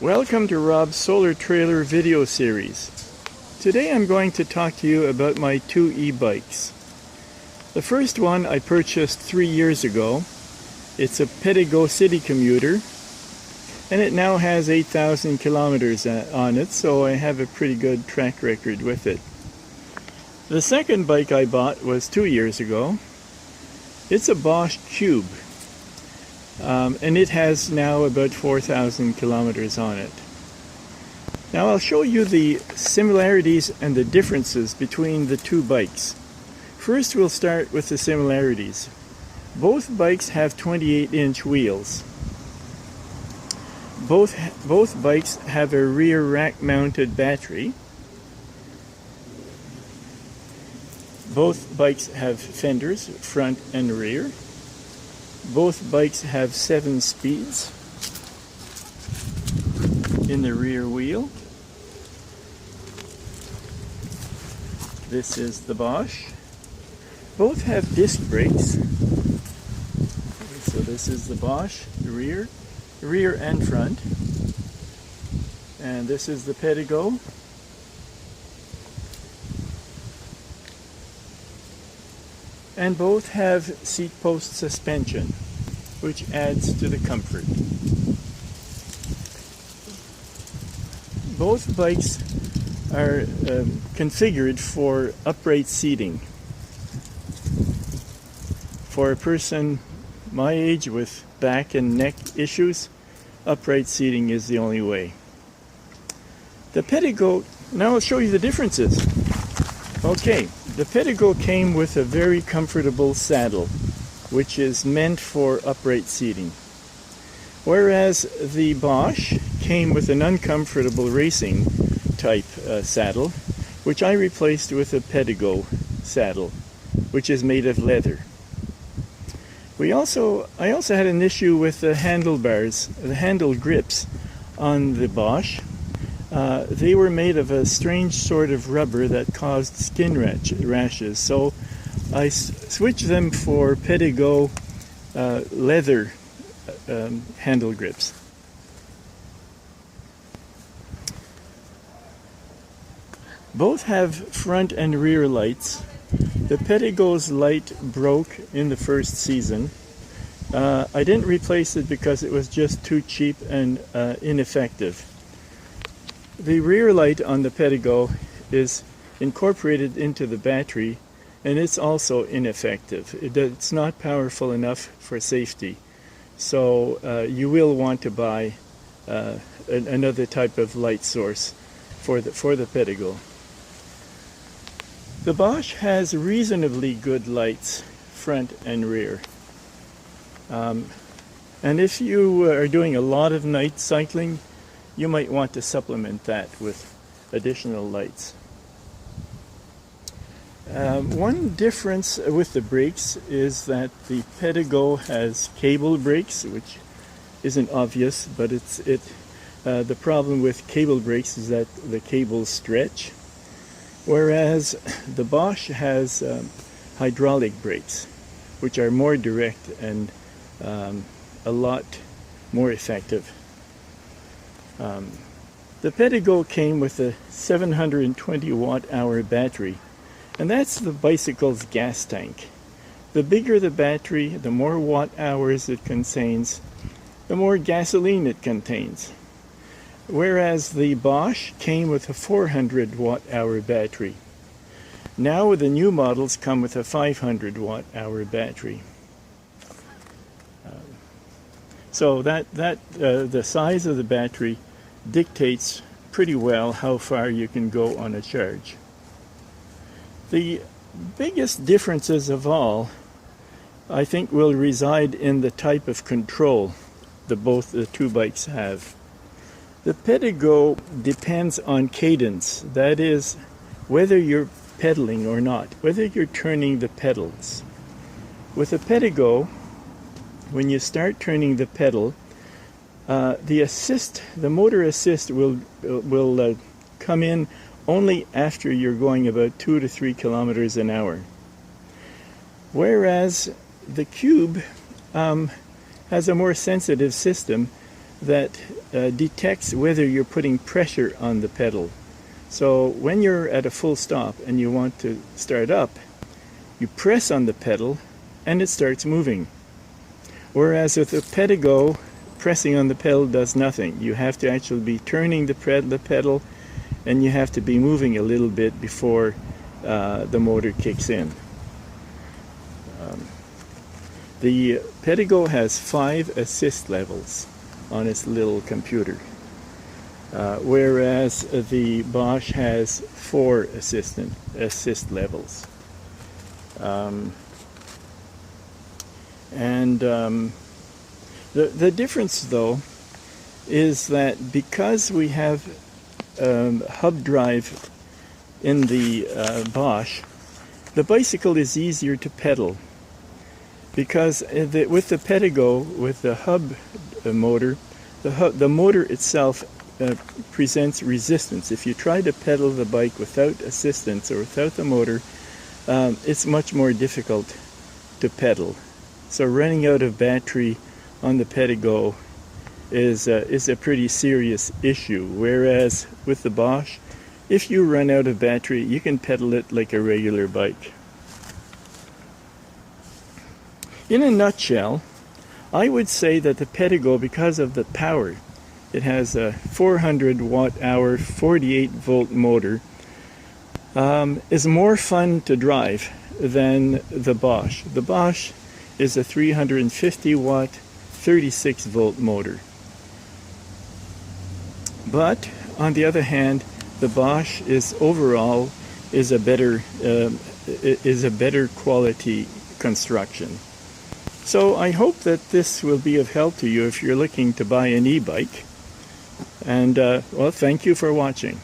Welcome to Rob's Solar Trailer video series. Today I'm going to talk to you about my two e-bikes. The first one I purchased 3 years ago. It's a Pedego city commuter, and it now has 8,000 kilometers on it, so I have a pretty good track record with it. The second bike I bought was 2 years ago. It's a Bosch Cube. And it has now about 4,000 kilometers on it. Now I'll show you the similarities and the differences between the two bikes. First we'll start with the similarities. Both bikes have 28-inch wheels. Both bikes have a rear rack-mounted battery. Both bikes have fenders, front and rear. Both bikes have 7 speeds in the rear wheel. This is the Bosch. Both have disc brakes. So this is the Bosch, the rear and front. And this is the Pedego. And both have seat post suspension, which adds to the comfort. Both bikes are configured for upright seating. For a person my age with back and neck issues, upright seating is the only way. The Pedego, now I'll show you the differences. Okay. The Pedego came with a very comfortable saddle, which is meant for upright seating. Whereas the Bosch came with an uncomfortable racing type saddle, which I replaced with a Pedego saddle, which is made of leather. I also had an issue with the handlebars, the handle grips on the Bosch. They were made of a strange sort of rubber that caused skin rashes, so I switched them for Pedego leather handle grips. Both have front and rear lights. The Pedego's light broke in the first season. I didn't replace it because it was just too cheap and ineffective. The rear light on the Pedego is incorporated into the battery, and it's also ineffective. It's not powerful enough for safety. So you will want to buy another type of light source for the Pedego. The Bosch has reasonably good lights, front and rear. And if you are doing a lot of night cycling, you might want to supplement that with additional lights. One difference with the brakes is that the Pedego has cable brakes, which isn't obvious, but the problem with cable brakes is that the cables stretch, whereas the Bosch has hydraulic brakes, which are more direct and a lot more effective. The Pedego came with a 720 watt-hour battery, and that's the bicycle's gas tank. The bigger the battery, the more watt-hours it contains, the more gasoline it contains. Whereas the Bosch came with a 400 watt-hour battery. Now the new models come with a 500 watt-hour battery. So the size of the battery dictates pretty well how far you can go on a charge. The biggest differences of all, I think, will reside in the type of control both the two bikes have. The Pedego depends on cadence, that is, whether you're pedaling or not, whether you're turning the pedals. With the Pedego, when you start turning the pedal, the motor assist will come in only after you're going about 2 to 3 kilometers an hour. Whereas the Cube has a more sensitive system that detects whether you're putting pressure on the pedal. So when you're at a full stop and you want to start up, you press on the pedal and it starts moving. Whereas with the Pedego, pressing on the pedal does nothing. You have to actually be turning the pedal, and you have to be moving a little bit before the motor kicks in. The Pedego has 5 assist levels on its little computer, whereas the Bosch has 4 assist levels. The difference, though, is that because we have hub drive in the Bosch, the bicycle is easier to pedal. Because with the Pedego, with the hub motor, the motor itself presents resistance. If you try to pedal the bike without assistance or without the motor, it's much more difficult to pedal. So running out of battery on the Pedego is a pretty serious issue. Whereas with the Bosch, if you run out of battery, you can pedal it like a regular bike. In a nutshell, I would say that the Pedego, because of the power, it has a 400 watt-hour, 48 volt motor, is more fun to drive than the Bosch. The Bosch is a 350 watt, 36 volt motor. But on the other hand, the Bosch is overall a better quality construction. So I hope that this will be of help to you if you're looking to buy an e-bike. And well, thank you for watching.